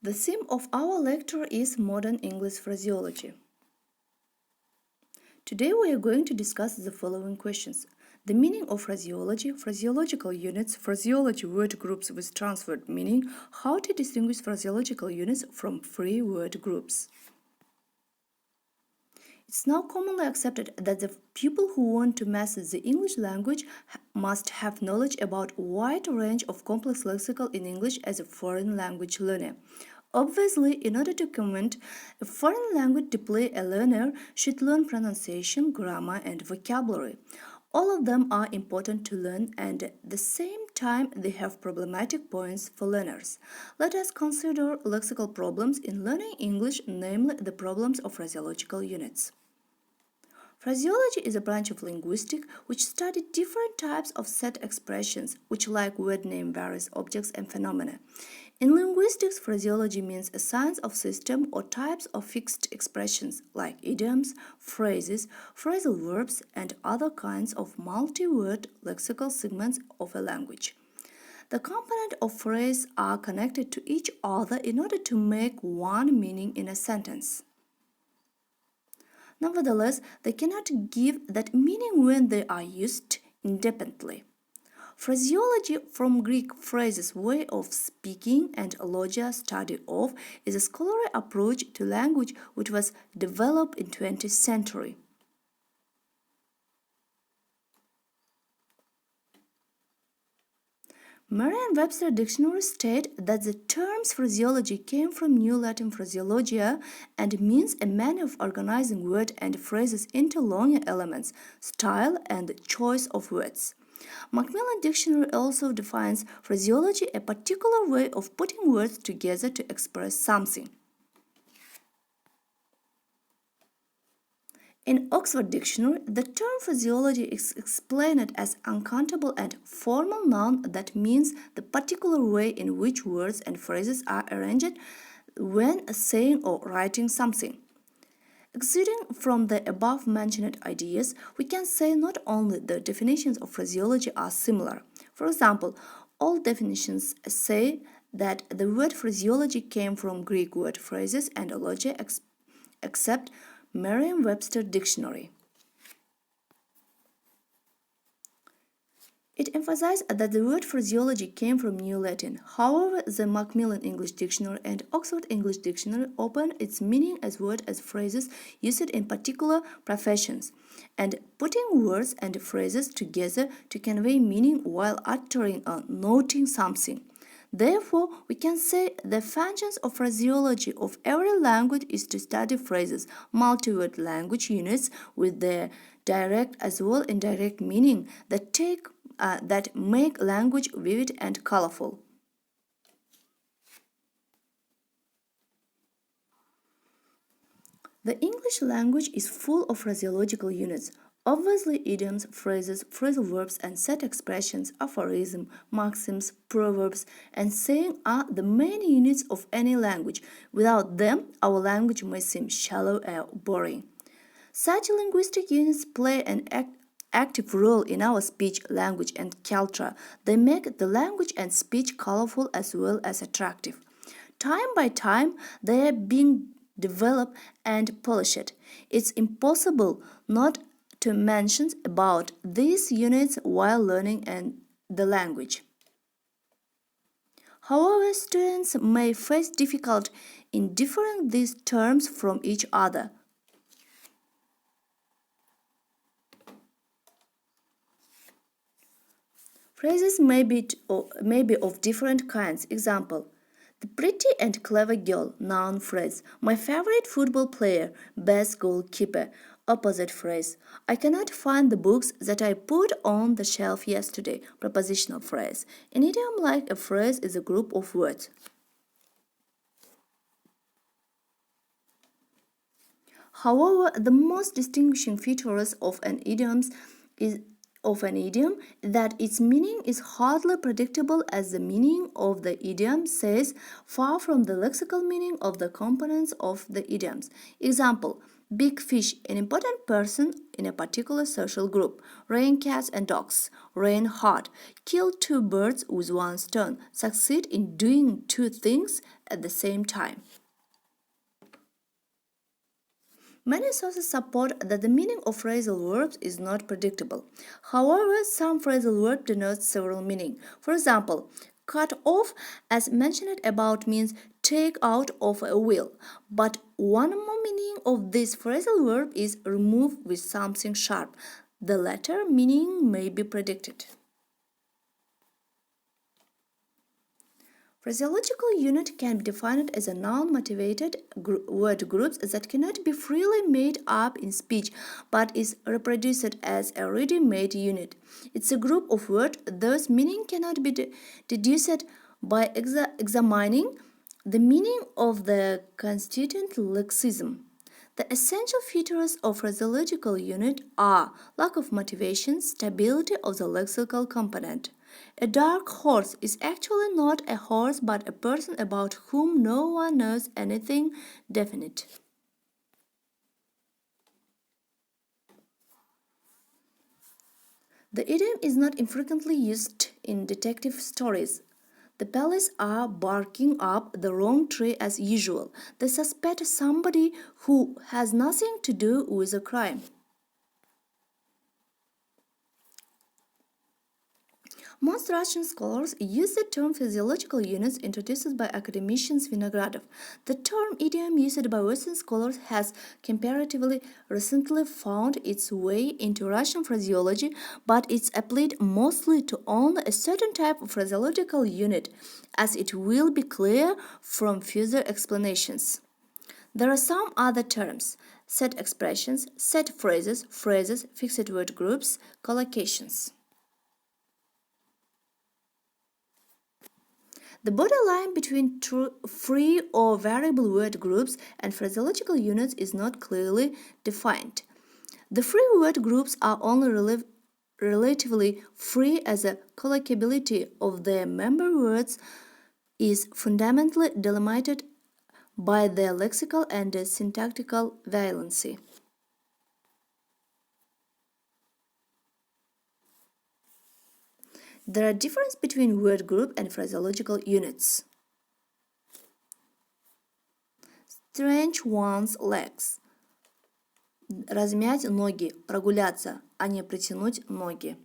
The theme of our lecture is Modern English Phraseology. Today we are going to discuss the following questions. The meaning of phraseology, phraseological units, phraseology word groups with transferred meaning, how to distinguish phraseological units from free word groups. It's now commonly accepted that the people who want to master the English language must have knowledge about a wide range of complex lexical in English as a foreign language learner. Obviously, in order to comment a foreign language deeply, a learner should learn pronunciation, grammar, and vocabulary. All of them are important to learn, and at the same time they have problematic points for learners. Let us consider lexical problems in learning English, namely the problems of phraseological units. Phraseology is a branch of linguistics which studies different types of set expressions, which like word name various objects and phenomena. In linguistics, phraseology means a science of system or types of fixed expressions like idioms, phrases, phrasal verbs, and other kinds of multi-word lexical segments of a language. The components of phrase are connected to each other in order to make one meaning in a sentence. Nevertheless, they cannot give that meaning when they are used independently. Phraseology, from Greek phrases, way of speaking, and logia, study of, is a scholarly approach to language which was developed in the 20th century. Merriam-Webster dictionary states that the terms phraseology came from New Latin phraseologia and means a manner of organizing words and phrases into longer elements, style, and choice of words. Macmillan Dictionary also defines phraseology a particular way of putting words together to express something. In Oxford Dictionary, the term phraseology is explained as uncountable and formal noun that means the particular way in which words and phrases are arranged when saying or writing something. Exuding from the above-mentioned ideas, we can say not only the definitions of phraseology are similar. For example, all definitions say that the word phraseology came from Greek word phrases and logia except Merriam-Webster Dictionary. It emphasizes that the word phraseology came from New Latin. However, the Macmillan English Dictionary and Oxford English Dictionary open its meaning as words as phrases used in particular professions, and putting words and phrases together to convey meaning while uttering or noting something. Therefore, we can say the functions of phraseology of every language is to study phrases, multi-word language units with their direct as well indirect meaning that make language vivid and colorful. The English language is full of phraseological units. Obviously, idioms, phrases, phrasal verbs, and set expressions, aphorisms, maxims, proverbs, and saying are the main units of any language. Without them, our language may seem shallow or boring. Such linguistic units play an active role in our speech, language, and culture. They make the language and speech colorful as well as attractive. Time by time, they are being developed and polished. It's impossible not to mention about these units while learning the language. However, students may face difficulty in differing these terms from each other. Phrases may be of different kinds. Example: the pretty and clever girl, noun phrase. My favorite football player, best goalkeeper. Opposite phrase: I cannot find the books that I put on the shelf yesterday. Prepositional phrase. An idiom like a phrase is a group of words. However, the most distinguishing features of an idiom that its meaning is hardly predictable, as the meaning of the idiom says far from the lexical meaning of the components of the idioms. Example: Big fish, an important person in a particular social group. Rain cats and dogs. Rain hard. Kill two birds with one stone. Succeed in doing two things at the same time. Many sources support that the meaning of phrasal verbs is not predictable. However, some phrasal verbs denote several meanings. For example, cut off, as mentioned above, means take out of a wheel. But one more meaning of this phrasal verb is remove with something sharp. The latter meaning may be predicted. Phraseological unit can be defined as a noun-motivated word groups that cannot be freely made up in speech, but is reproduced as a ready-made unit. It's a group of words whose meaning cannot be deduced by examining the meaning of the constituent lexism. The essential features of phraseological unit are lack of motivation, stability of the lexical component. A dark horse is actually not a horse but a person about whom no one knows anything definite. The idiom is not infrequently used in detective stories. The police are barking up the wrong tree as usual. They suspect somebody who has nothing to do with a crime. Most Russian scholars use the term physiological units introduced by academicians Vinogradov. The term idiom used by Western scholars has comparatively recently found its way into Russian phraseology, but it's applied mostly to only a certain type of phraseological unit, as it will be clear from further explanations. There are some other terms: set expressions, set phrases, phrases, fixed word groups, collocations. The borderline between free or variable word groups and phraseological units is not clearly defined. The free word groups are only relatively free as the collocability of their member words is fundamentally delimited by their lexical and syntactical valency. There are differences between word group and phraseological units. Stretch one's legs. Размять ноги, прогуляться, а не протянуть ноги.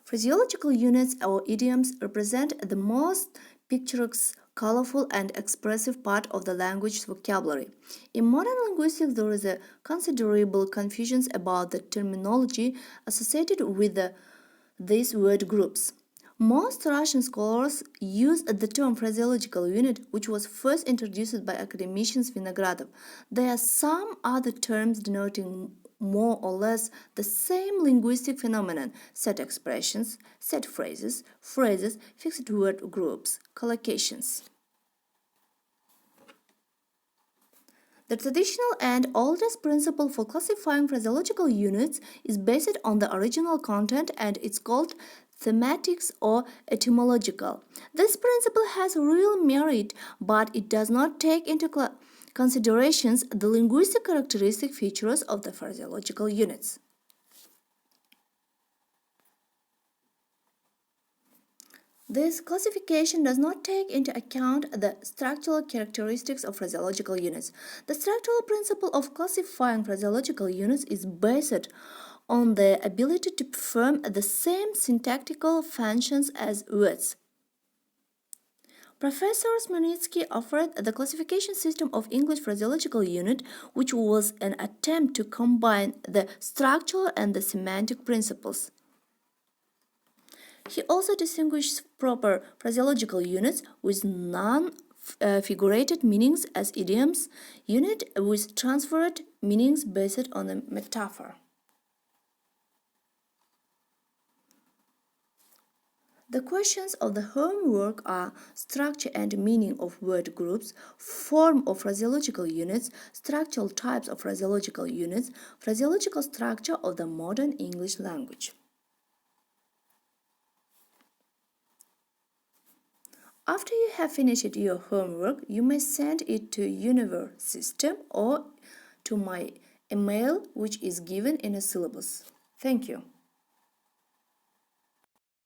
Phraseological units or idioms represent the most picturesque, colorful, and expressive part of the language vocabulary. In modern linguistics, there is a considerable confusion about the terminology associated with these word groups. Most Russian scholars use the term phraseological unit, which was first introduced by academicians Vinogradov. There are some other terms denoting more or less the same linguistic phenomenon: set expressions, set phrases, phrases, fixed word groups, collocations. The traditional and oldest principle for classifying phraseological units is based on the original content, and it's called thematics or etymological. This principle has real merit, but it does not take into considerations the linguistic characteristic features of the phraseological units. This classification does not take into account the structural characteristics of phraseological units. The structural principle of classifying phraseological units is based on the ability to perform the same syntactical functions as words. Professor Smirnitsky offered the classification system of English phraseological unit, which was an attempt to combine the structural and the semantic principles. He also distinguished proper phraseological units with non-figurated meanings as idioms, unit with transferred meanings based on a metaphor. The questions of the homework are structure and meaning of word groups, form of phraseological units, structural types of phraseological units, phraseological structure of the modern English language. After you have finished your homework, you may send it to Universe system or to my email, which is given in a syllabus. Thank you.